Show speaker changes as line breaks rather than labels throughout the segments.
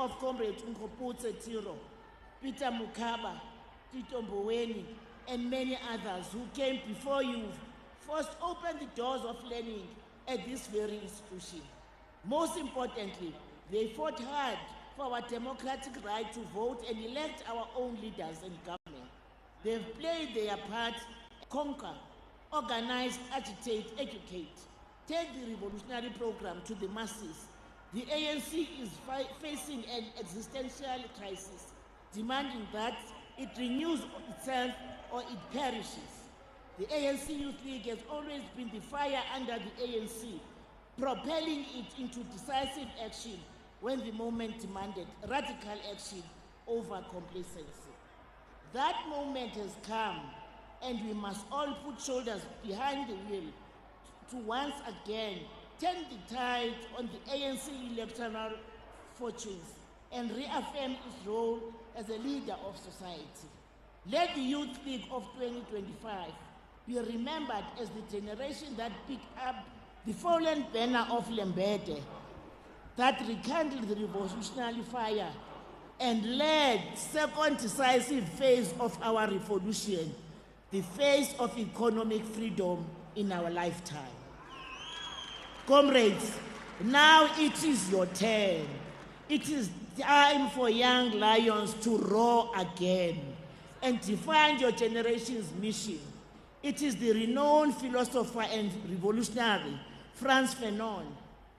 of Comrades Nkoputse Tiro, Peter Mukaba, Tito Mboweni, and many others who came before you first opened the doors of learning at this very institution. Most importantly, they fought hard for our democratic right to vote and elect our own leaders and government. They've played their part, conquer, organize, agitate, educate, take the revolutionary program to the masses. The ANC is facing an existential crisis, demanding that it renews itself or it perishes. The ANC Youth League has always been the fire under the ANC, propelling it into decisive action when the moment demanded radical action over complacency. That moment has come, and we must all put shoulders behind the wheel to once again turn the tide on the ANC electoral fortunes and reaffirm its role as a leader of society. Let the Youth League of 2025 be remembered as the generation that picked up the fallen banner of Lembede, that rekindled the revolutionary fire and led second decisive phase of our revolution, the phase of economic freedom in our lifetime. Comrades, now it is your turn. It is time for young lions to roar again and define your generation's mission. It is the renowned philosopher and revolutionary Frantz Fanon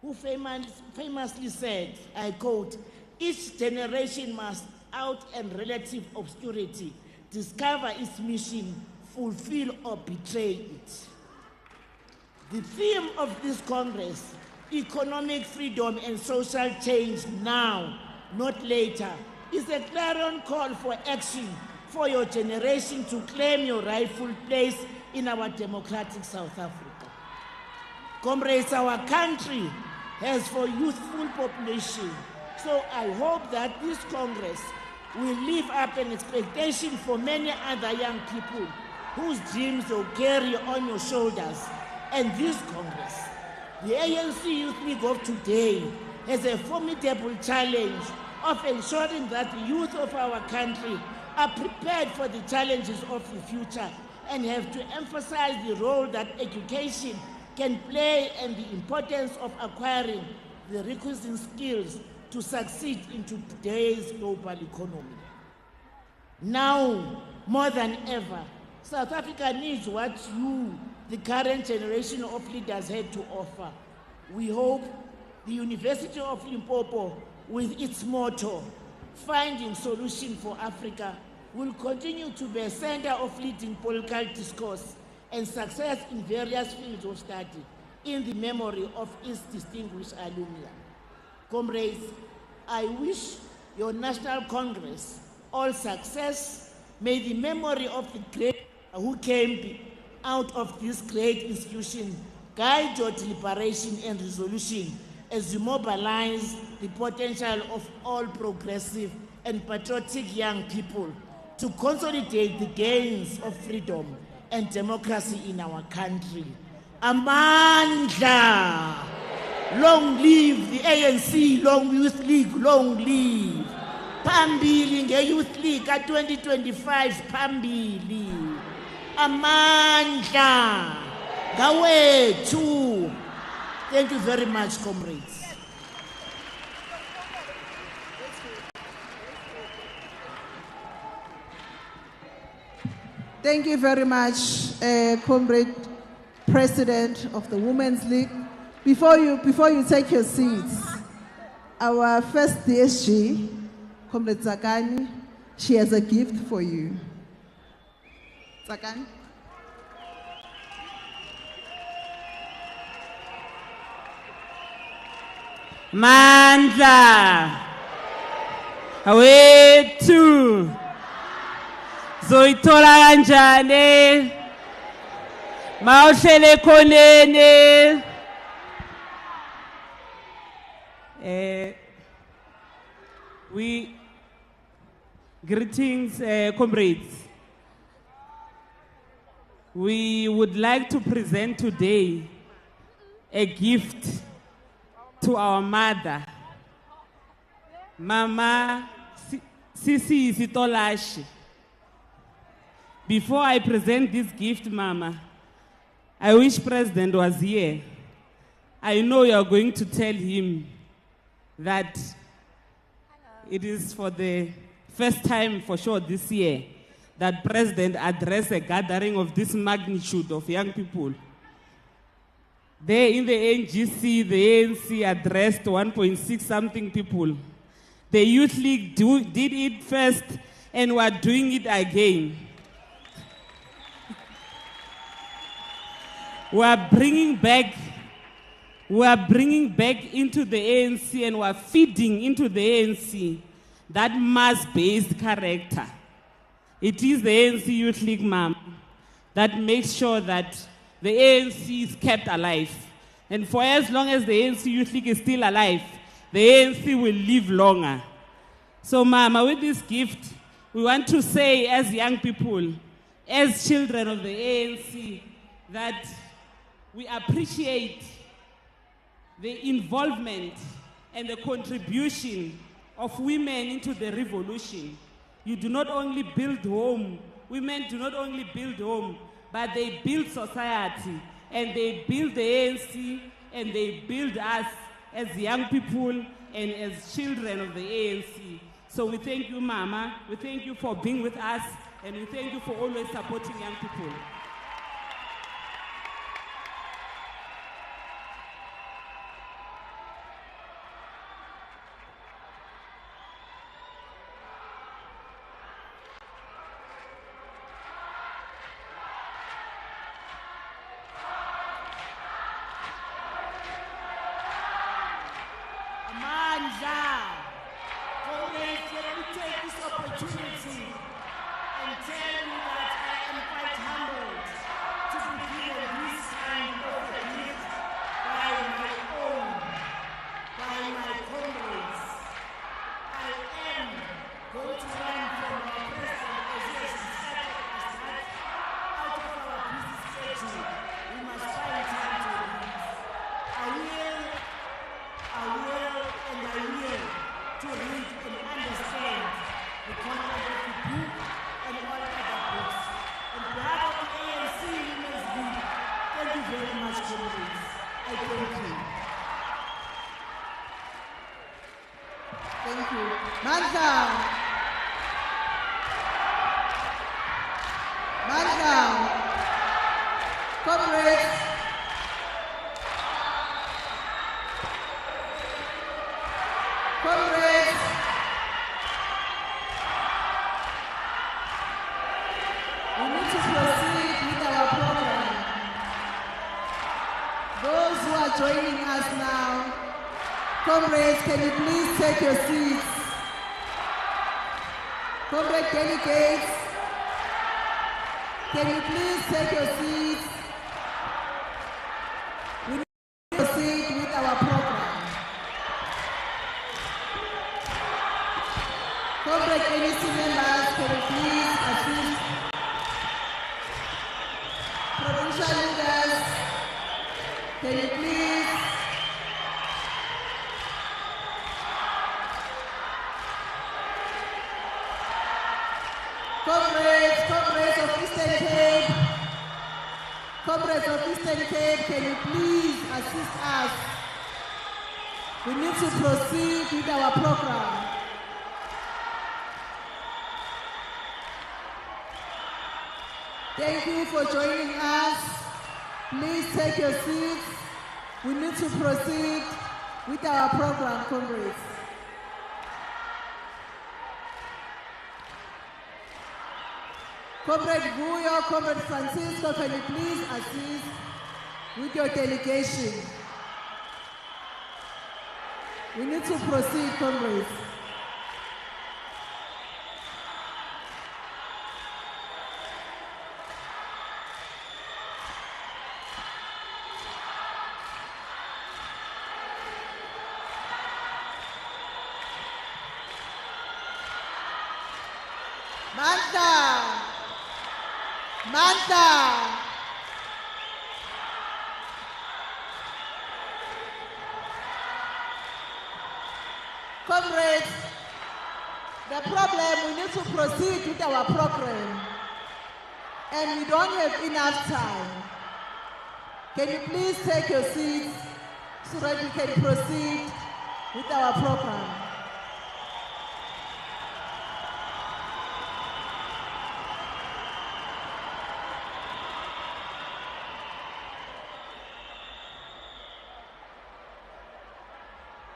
who famously said, I quote, "Each generation must, out in relative obscurity, discover its mission, fulfill or betray it." The theme of this Congress, economic freedom and social change now, not later, is a clarion call for action for your generation to claim your rightful place in our democratic South Africa. Comrades, our country has for youthful population, so I hope that this Congress will live up an expectation for many other young people whose dreams will carry on your shoulders. And this Congress, the ANC Youth League of today, has a formidable challenge of ensuring that the youth of our country are prepared for the challenges of the future and have to emphasize the role that education can play and the importance of acquiring the requisite skills to succeed into today's global economy. Now, more than ever, South Africa needs what you, the current generation of leaders, had to offer. We hope the University of Limpopo, with its motto, "Finding Solution for Africa," will continue to be a center of leading political discourse and success in various fields of study in the memory of its distinguished alumni. Comrades, I wish your National Congress all success. May the memory of the great who came out of this great institution guide your deliberation and resolution as you mobilize the potential of all progressive and patriotic young people to consolidate the gains of freedom and democracy in our country. Amandla! Long live the ANC, long Youth League, long live. Phambili nge-Youth League ka-2025, phambili. Amandla! Gawethu! Thank you very much, comrades.
Thank you very much, Comrade President of the Women's League. Before you take your seats, our first DSG, Comrade Tsakani, she has a gift for you. Tsakani.
Mandla, awethu, zoyithola kanjani, mawuhlele khoneni. Greetings, comrades. We would like to present today a gift to our mother, Mama Sisi Sitolashi. Before I present this gift, Mama, I wish President was here. I know you are going to tell him that it is for the first time for sure this year that President addressed a gathering of this magnitude of young people. There in the NGC, the ANC addressed 1.6 something people. The Youth League did it first and we're doing it again. We are bringing back into the ANC and we are feeding into the ANC that mass-based character. It is the ANC Youth League, ma'am, that makes sure that the ANC is kept alive. And for as long as the ANC Youth League is still alive, the ANC will live longer. So, mama, with this gift, we want to say as young people, as children of the ANC, that we appreciate the involvement and the contribution of women into the revolution. You do not only build home, women do not only build home, but they build society, and they build the ANC, and they build us as young people and as children of the ANC. So we thank you, Mama. We thank you for being with us, and we thank you for always supporting young people.
Let me take this opportunity and tell you that I am quite humbled to be given this kind of a gift by my own, by my comrades. I am going to run for my president as he has decided as that out of our busy schedule, we must find time to read. I will to read and understand the content of the book and all other books. On behalf of the ANC Women's League, thank you very much, comrades. I thank you.
Thank you. Manta. Comrades. Comrades, we need to proceed with our program. Those who are joining us now, comrades, can you please take your seats? Comrade delegates, can you please take your seats? We need to proceed with our program. Comrade ANC members, can you please assist? Provincial leaders, can you please? Comrades of Eastern Cape, can you please assist us? We need to proceed with our program. Thank you for joining us. Please take your seats. We need to proceed with our program, comrades. Comrade Guyo, Comrade Francisco, can you please assist with your delegation? We need to proceed, comrades. Manta. Comrades, The problem, we need to proceed with our program. And we don't have enough time. Can you please take your seats so that we can proceed with our program?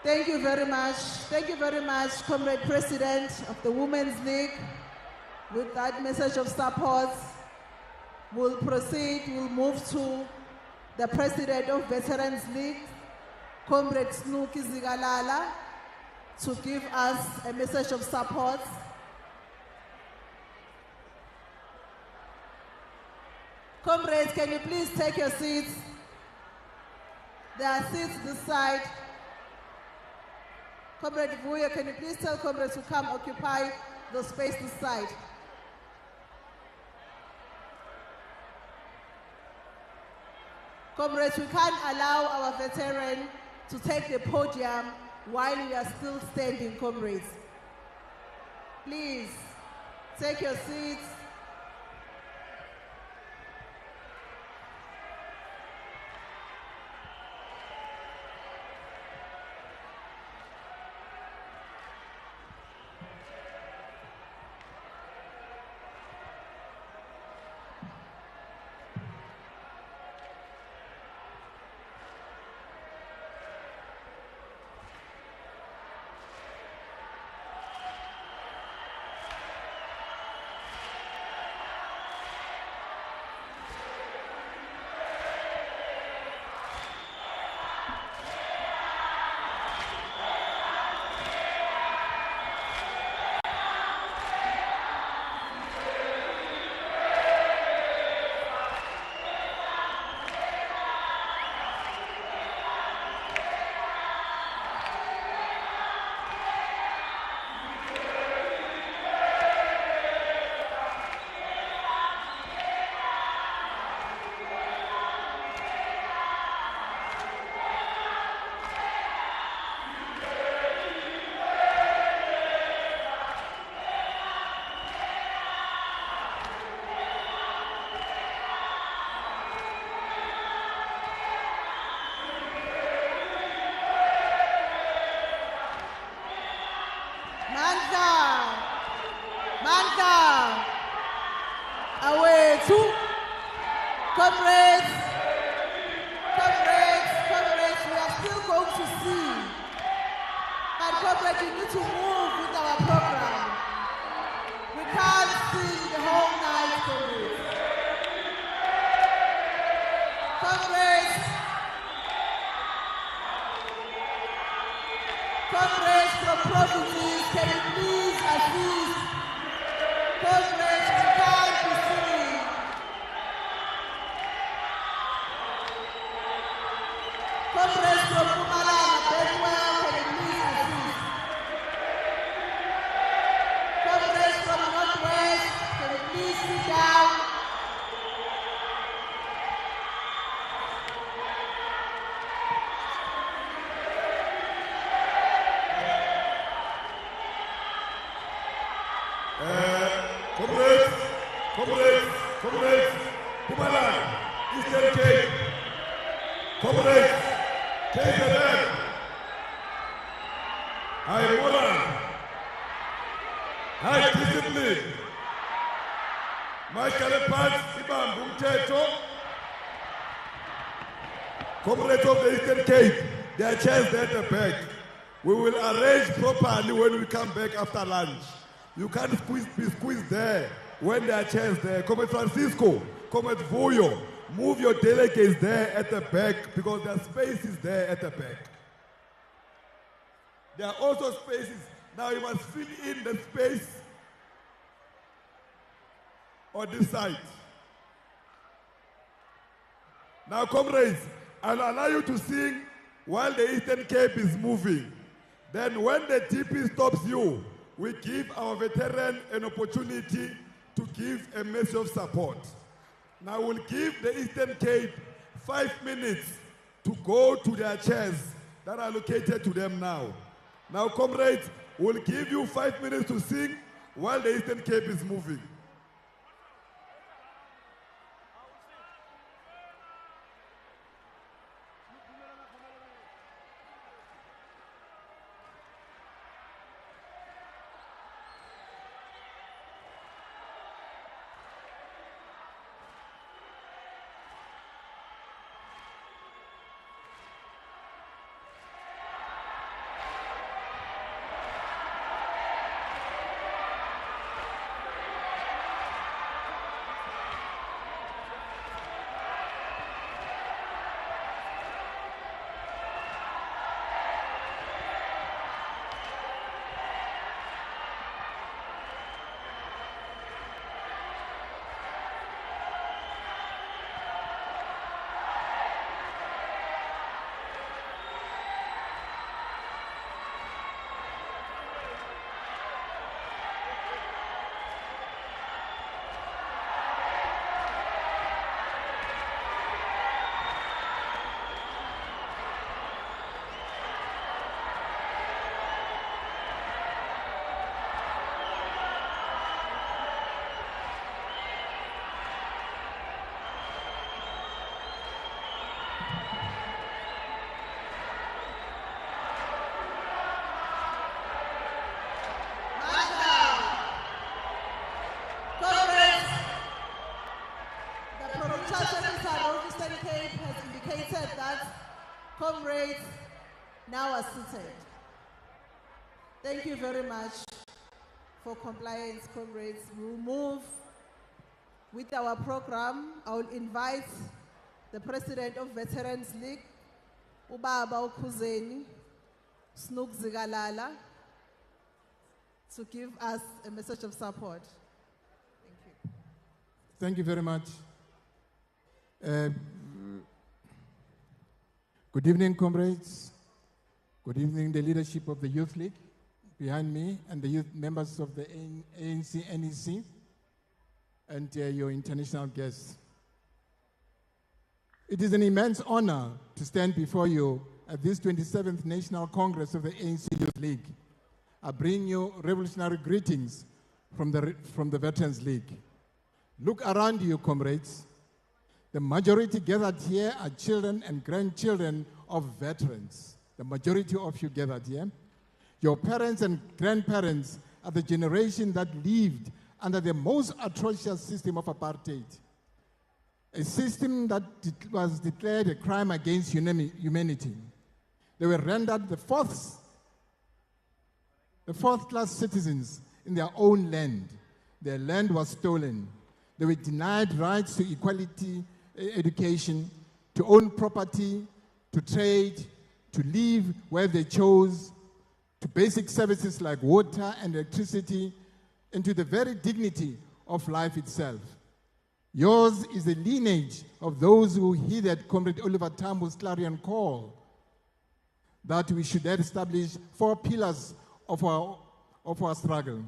Thank you very much. Thank you very much, Comrade President of the Women's League. With that message of support, we'll proceed, we'll move to the President of Veterans League, Comrade Snuki Zigalala, to give us a message of support. Comrades, can you please take your seats? There are seats this side. Comrade Vuyo, can you please tell comrades to come occupy the space this side? Comrades, we can't allow our veteran to take the podium while we are still standing, comrades. Please, take your seats. Comrades, we are still going to see. But comrades, we need to move with our program. We can't sing the whole night, comrades. Comrades from provinces, can you please assist? Comrades, we can't be singing. Comrades from Pumalanga, very well, can you please assist? Comrades from Northwest, can you please sit down?
Comrades, Pumalanga, Eastern Cape, comrades, take the back. High moral, high discipline. Mashkale Pants, Ibam Bumteto. Comrades of the Eastern Cape, there are chairs there at the back. We will arrange properly when we come back after lunch. You can't be squeezed there when there are chairs there. Comrade Francisco, Comrade Vuyo, move your delegates there at the back because there are spaces there at the back. There are also spaces. Now you must fill in the space on this side. Now, comrades, I'll allow you to sing while the Eastern Cape is moving. Then when the TP stops you, we give our veteran an opportunity to give a message of support. Now we'll give the Eastern Cape 5 minutes to go to their chairs that are located to them now. Now, comrades, We'll give you 5 minutes to sing while the Eastern Cape is moving.
Comrades now are seated. Thank you very much for compliance, comrades. We'll move with our program. I will invite the President of Veterans League, Ubaba Ukuzeni Snook Zigalala, to give us a message of support. Thank you.
Thank you very much. Good evening, comrades. Good evening, the leadership of the Youth League behind me and the youth members of the ANC, NEC, and your international guests. It is an immense honor to stand before you at this 27th National Congress of the ANC Youth League. I bring you revolutionary greetings from the Veterans League. Look around you, comrades. The majority gathered here are children and grandchildren of veterans. The majority of you gathered here. Your parents and grandparents are the generation that lived under the most atrocious system of apartheid. A system that was declared a crime against humanity. They were rendered the fourth-class citizens in their own land. Their land was stolen. They were denied rights to equality, education, to own property, to trade, to live where they chose, to basic services like water and electricity, and to the very dignity of life itself. Yours is the lineage of those who heeded Comrade Oliver Tambo's clarion call that we should establish 4 pillars of our struggle.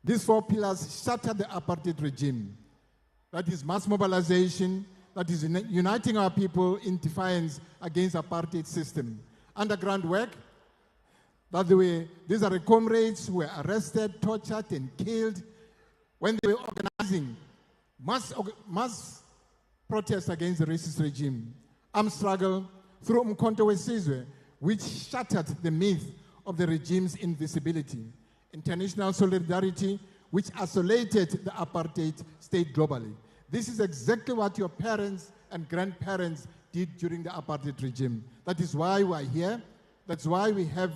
These 4 pillars shattered the apartheid regime. That is mass mobilization, that is uniting our people in defiance against apartheid system. Underground work, these are the comrades who were arrested, tortured, and killed when they were organizing mass protests against the racist regime. Armed struggle through Umkhonto weSizwe, which shattered the myth of the regime's invisibility. International solidarity, which isolated the apartheid state globally. This is exactly what your parents and grandparents did during the apartheid regime. That is why we are here. That's why we have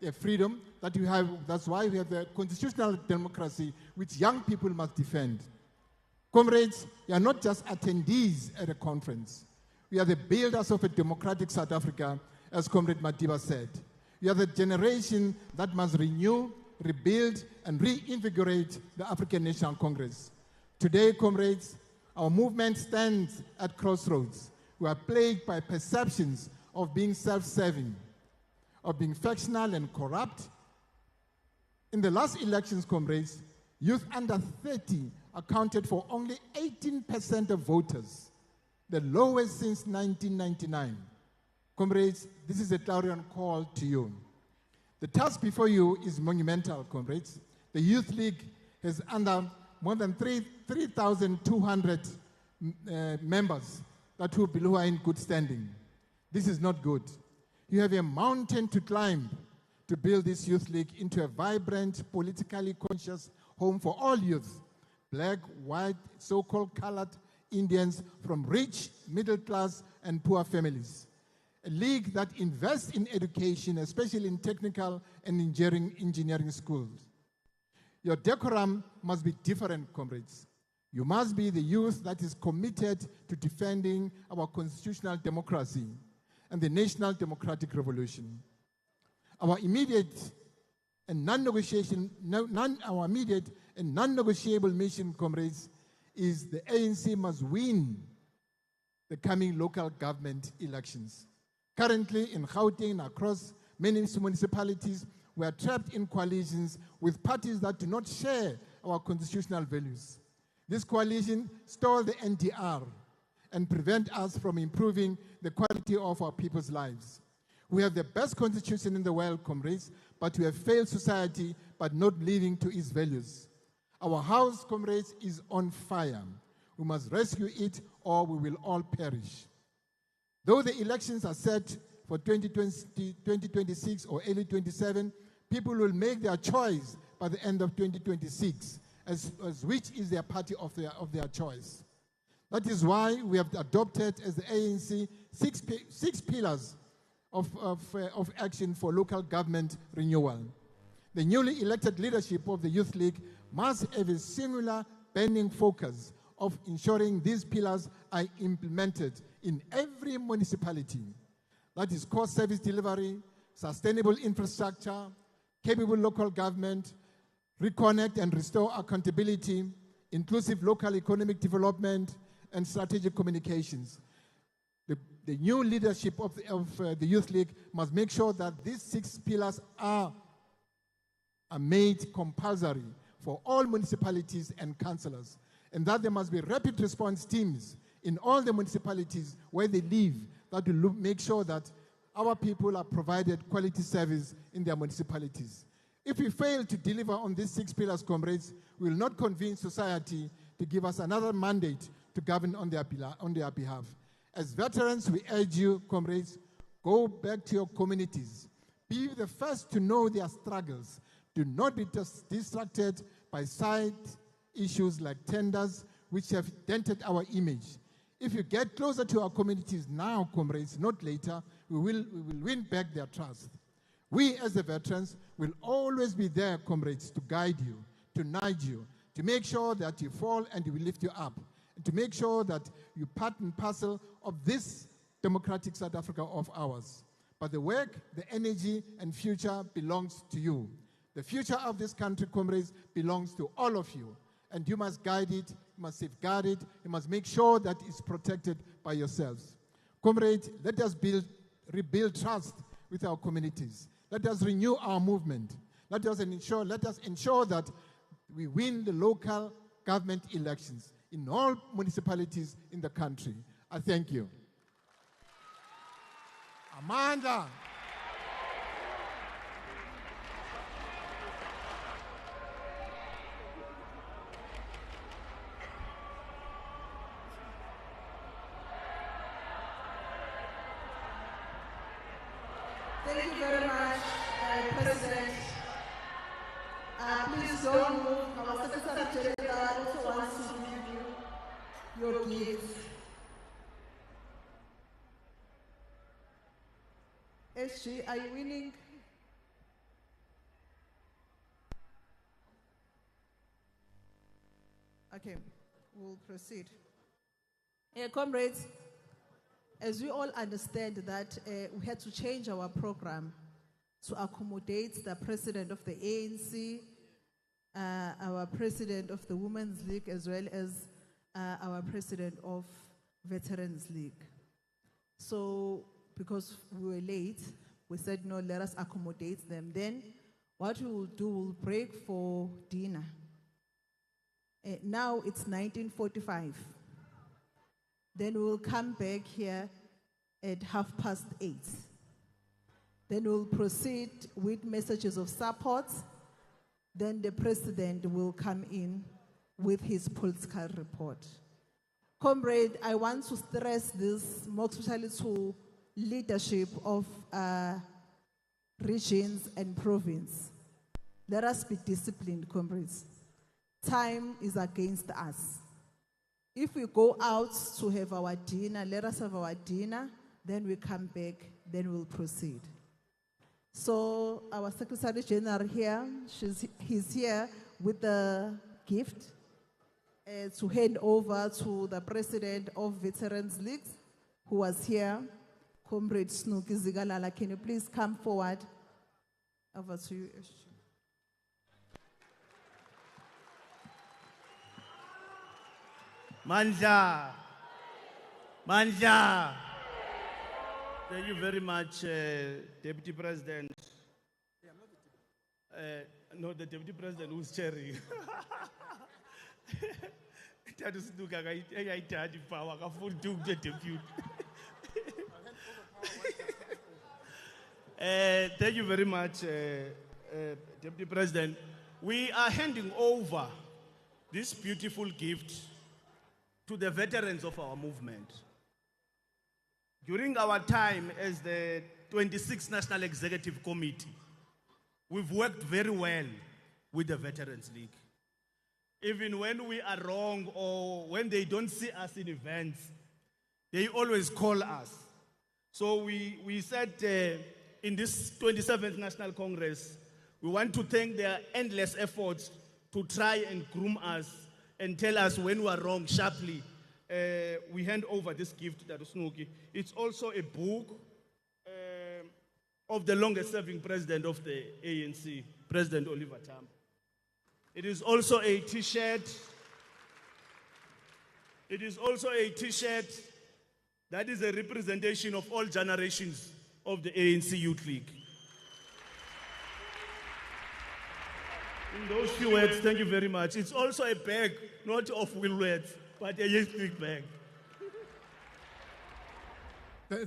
a freedom that we have. That's why we have the constitutional democracy which young people must defend. Comrades, we are not just attendees at a conference. We are the builders of a democratic South Africa, as Comrade Madiba said. We are the generation that must renew, rebuild, and reinvigorate the African National Congress. Today, comrades, our movement stands at crossroads. We are plagued by perceptions of being self-serving, of being factional and corrupt. In the last elections, comrades, youth under 30 accounted for only 18% of voters, the lowest since 1999. Comrades, this is a clarion call to you. The task before you is monumental, comrades. The Youth League has under more than 3,200 members who are in good standing. This is not good. You have a mountain to climb to build this Youth League into a vibrant, politically conscious home for all youth, black, white, so-called colored Indians from rich, middle class, and poor families. A league that invests in education, especially in technical and engineering schools. Your decorum must be different, comrades. You must be the youth that is committed to defending our constitutional democracy and the national democratic revolution. Our immediate and non-negotiable mission, comrades, is the ANC must win the coming local government elections. Currently, in Gauteng and across many municipalities, we are trapped in coalitions with parties that do not share our constitutional values. This coalition stole the NDR and prevent us from improving the quality of our people's lives. We have the best constitution in the world, comrades, but we have failed society by not living to its values. Our house, comrades, is on fire. We must rescue it or we will all perish. Though the elections are set for 2026 or early 27, people will make their choice by the end of 2026 as which is their party of their choice. That is why we have adopted as the ANC six pillars of action for local government renewal. The newly elected leadership of the Youth League must have a singular burning focus of ensuring these pillars are implemented in every municipality. That is core service delivery, sustainable infrastructure, capable local government, reconnect and restore accountability, inclusive local economic development, and strategic communications. The new leadership of the Youth League must make sure that these six pillars are made compulsory for all municipalities and councillors, and that there must be rapid response teams in all the municipalities where they live that will make sure that our people are provided quality service in their municipalities. If we fail to deliver on these six pillars, comrades, we will not convince society to give us another mandate to govern on their behalf. As veterans, we urge you, comrades, go back to your communities. Be the first to know their struggles. Do not be distracted by side issues like tenders, which have dented our image. If you get closer to our communities now, comrades, not later, we will win back their trust. We, as the veterans, will always be there, comrades, to guide you, to nudge you, to make sure that you fall and we lift you up, and to make sure that you part and parcel of this democratic South Africa of ours. But the work, the energy, and future belongs to you. The future of this country, comrades, belongs to all of you. And you must guide it, you must safeguard it, you must make sure that it's protected by yourselves. Comrades, let us rebuild trust with our communities. Let us renew our movement. Let us ensure that we win the local government elections in all municipalities in the country. I thank you.
Amanda.
Thank you very much, President. Please don't move. Our Secretary General also wants to give you your gifts. SG, are you winning? Okay, we'll proceed. Comrades, as we all understand that we had to change our program to accommodate the president of the ANC, our president of the Women's League, as well as our president of Veterans League. So, because we were late, we said, no, let us accommodate them. Then, what we will do, we'll break for dinner. Now it's 19:45. Then we will come back here at 8:30. Then we'll proceed with messages of support. Then the president will come in with his political report. Comrade, I want to stress this more especially to leadership of regions and province. Let us be disciplined, comrades. Time is against us. If we go out to have our dinner, let us have our dinner, then we come back, then we'll proceed. So our Secretary General here, he's here with the gift to hand over to the President of Veterans League, who was here, Comrade Snooki Zigalala. Can you please come forward? Over to you, SG.
Mandla. Mandla. Thank you very much, Deputy President. No, the Deputy President who's chairing. That is thank you very much, Deputy President. We are handing over this beautiful gift to the veterans of our movement. During our time as the 26th National Executive Committee, we've worked very well with the Veterans League. Even when we are wrong or when they don't see us in events, they always call us. So we said in this 27th National Congress, we want to thank their endless efforts to try and groom us and tell us when we are wrong sharply. We hand over this gift to Snooki. It's also a book of the longest serving president of the ANC, President Oliver Tambo. It is also a t-shirt. It is also a t-shirt that is a representation of all generations of the ANC Youth League. In those few words, thank you very much. It's also a bag, not of Woolworths, but a Youth League bag.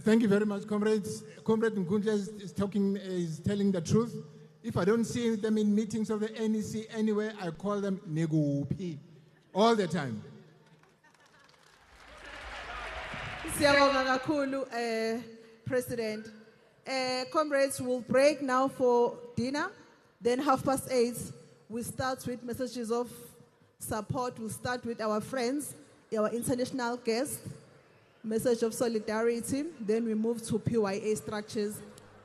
Thank you very much, comrades. Comrade Nkundla is telling the truth. If I don't see them in meetings of the NEC anywhere, I call them Negupi all the time.
Siyabonga kakhulu, President. Comrades, will break now for dinner. Then 8:30, we start with messages of support. We'll start with our friends, our international guests, message of solidarity. Then we move to PYA structures.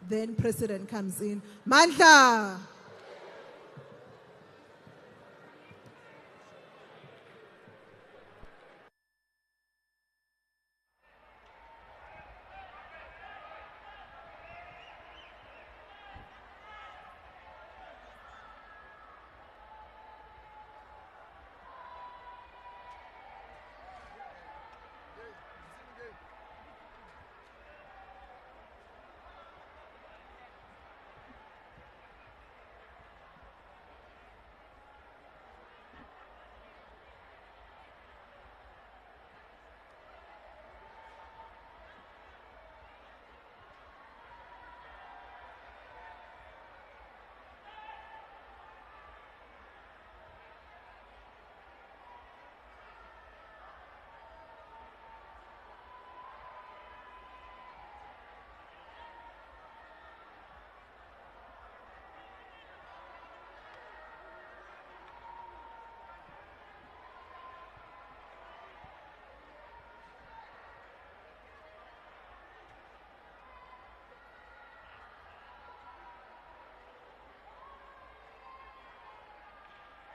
Then President comes in. Mandla!